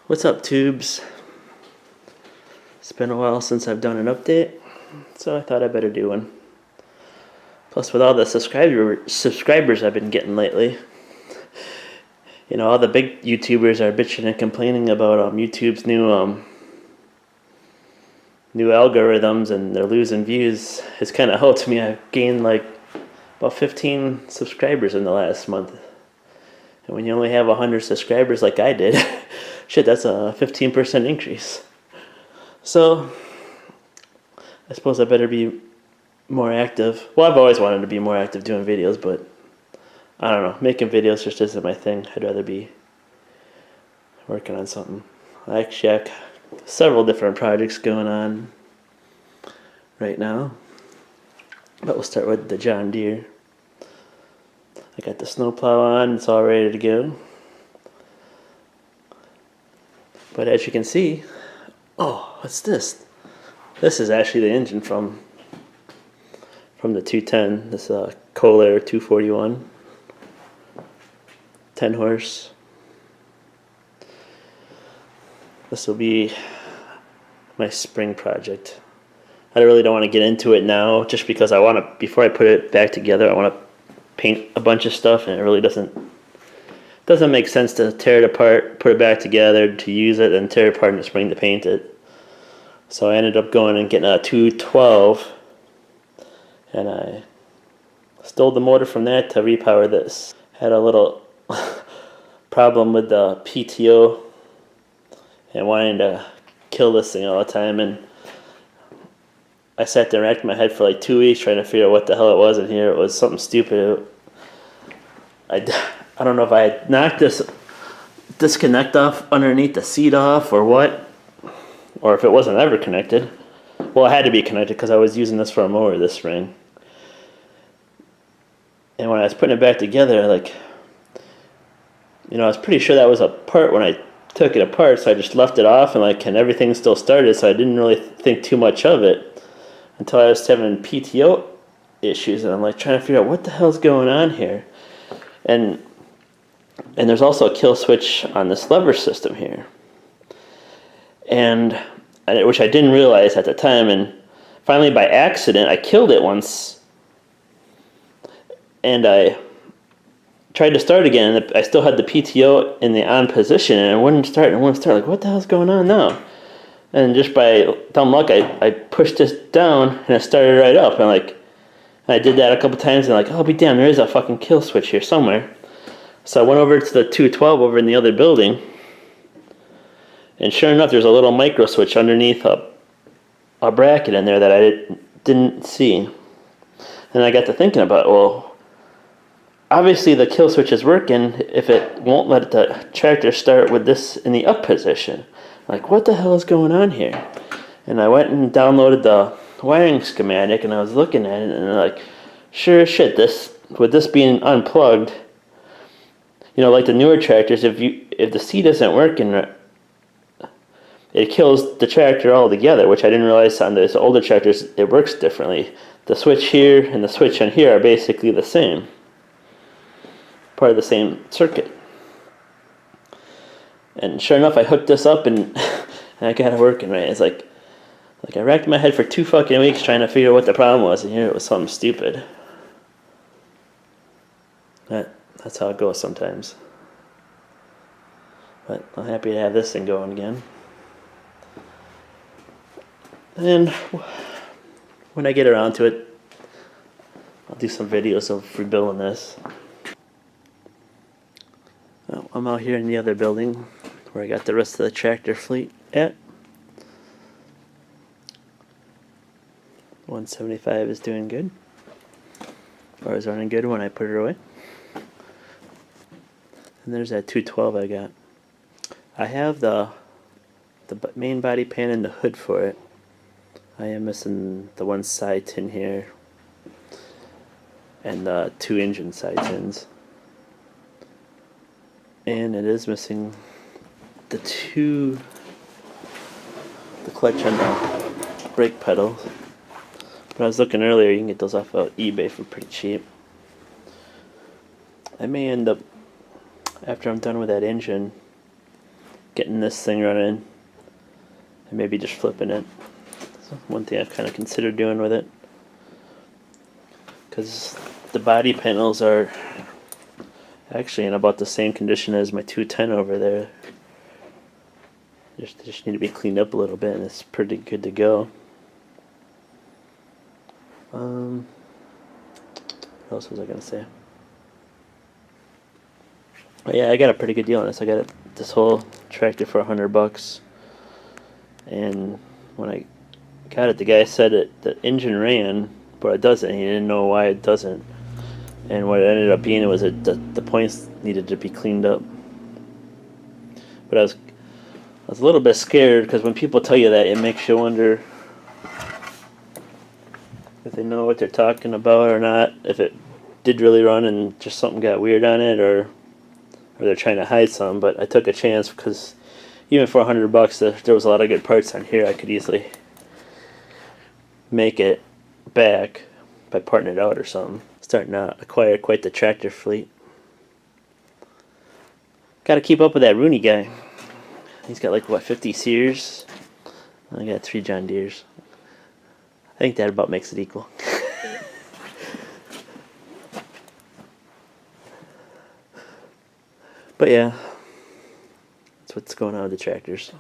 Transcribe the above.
What's up, tubes? It's been a while since I've done an update, so I thought I better do one. Plus, with all the subscribers I've been getting lately, you know, all the big YouTubers are bitching and complaining about YouTube's new algorithms, and they're losing views. It's kind of helped me. I've gained like about 15 subscribers in the last month. And when you only have 100 subscribers like I did, shit, that's a 15% increase. So, I suppose I better be more active. Well, I've always wanted to be more active doing videos, but I don't know. Making videos just isn't my thing. I'd rather be working on something. I actually have several different projects going on right now. But we'll start with the John Deere. I got the snowplow on. It's all ready to go. But as you can see, oh, what's this? This is actually the engine from the 210. This Kohler 241, 10 horse. This will be my spring project. I really don't want to get into it now, just because I want to. Before I put it back together, I want to paint a bunch of stuff, and it really doesn't make sense to tear it apart, put it back together to use it, and tear it apart in the spring to paint it. So I ended up going and getting a 212, and I stole the motor from that to repower this. Had a little problem with the PTO and wanting to kill this thing all the time, and I sat there and racked my head for like 2 weeks trying to figure out what the hell it was in here. It was something stupid. I don't know if I had knocked this disconnect off underneath the seat off or what, or if it wasn't ever connected. Well, it had to be connected because I was using this for a mower this spring. And when I was putting it back together, like, you know, I was pretty sure that was a part when I took it apart, so I just left it off, and everything still started, so I didn't really think too much of it until I was having PTO issues, and I'm like trying to figure out what the hell's going on here. And there's also a kill switch on this lever system here, and which I didn't realize at the time, and finally by accident I killed it once, and I tried to start again, and I still had the PTO in the on position, and it wouldn't start. Like, what the hell's going on now? And just by dumb luck, I pushed this down, and it started right up. And I did that a couple times, and oh, be damn, there is a fucking kill switch here somewhere. So I went over to the 212 over in the other building, and sure enough, there's a little micro switch underneath a bracket in there that I didn't see. And I got to thinking about, well, obviously the kill switch is working if it won't let the tractor start with this in the up position. Like, what the hell is going on here? And I went and downloaded the wiring schematic, and I was looking at it, and sure as shit, with this being unplugged, you know, like the newer tractors, if the seat isn't working, it kills the tractor altogether, which I didn't realize on those older tractors it works differently. The switch here and the switch on here are basically the same, part of the same circuit. And sure enough, I hooked this up, and I got it working right. It's like I racked my head for 2 fucking weeks trying to figure out what the problem was, and here it was something stupid. That's how it goes sometimes. But I'm happy to have this thing going again. And when I get around to it, I'll do some videos of rebuilding this. Well, I'm out here in the other building where I got the rest of the tractor fleet at. 175 is doing good, or is running good when I put it away. And there's that 212 I got. I have the main body pan and the hood for it. I am missing the one side tin here and the 2 engine side tins. And it is missing the clutch and the brake pedals. But I was looking earlier, you can get those off of eBay for pretty cheap. I may end up, after I'm done with that engine, getting this thing running and maybe just flipping it. So one thing I've kind of considered doing with it, because the body panels are actually in about the same condition as my 210 over there. They just need to be cleaned up a little bit, and it's pretty good to go. What else was I gonna say? Oh, yeah, I got a pretty good deal on this. I got this whole tractor for $100, and when I got it, the guy said the engine ran, but it doesn't. He didn't know why it doesn't, and what it ended up being was the points needed to be cleaned up. But I was a little bit scared, because when people tell you that, it makes you wonder if they know what they're talking about or not, if it did really run and just something got weird on it, or they're trying to hide some. But I took a chance, because even for $100, there was a lot of good parts on here. I could easily make it back by parting it out or something. Starting to acquire quite the tractor fleet. Got to keep up with that Rooney guy. He's got like, what, 50 Sears? I got 3 John Deeres. I think that about makes it equal. But yeah, that's what's going on with the tractors.